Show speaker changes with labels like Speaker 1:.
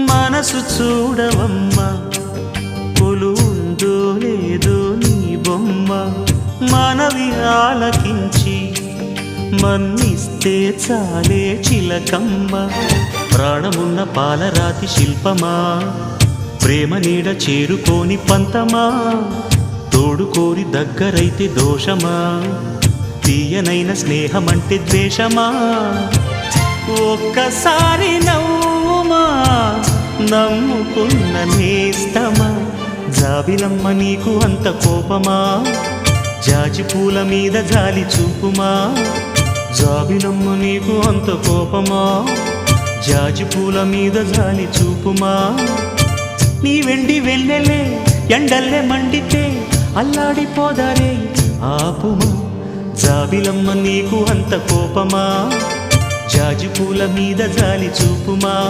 Speaker 1: మనసు చూడవమ్మా కొలువుందో లేదో నీ బొమ్మ మనవి ఆలకించి మన్నిస్తే చాలే చిలకమ్మ ప్రాణమున్న పాలరాతి శిల్పమా ప్రేమ నీడ చేరుకోని పంతమా తోడుకోరి దగ్గరైతే దోషమా తీయనైన స్నేహమంటే ద్వేషమా ఒక్కసారి నవ్వుమా నమ్ముకున్న నేస్తమా జాబిలమ్మ నీకు అంత కోపమా జాజి పూల మీద జాలి చూపుమా జాబిలమ్మ నీకు అంత కోపమా జాజి పూల మీద జాలి చూపుమా నీ వెండి వెన్నెలే ఎండల్లే మండితే అల్లాడిపోదారే ఆపుమా జాబిలమ్మ నీకు అంత కోపమా జాజి పూల మీద జాలి చూపుమా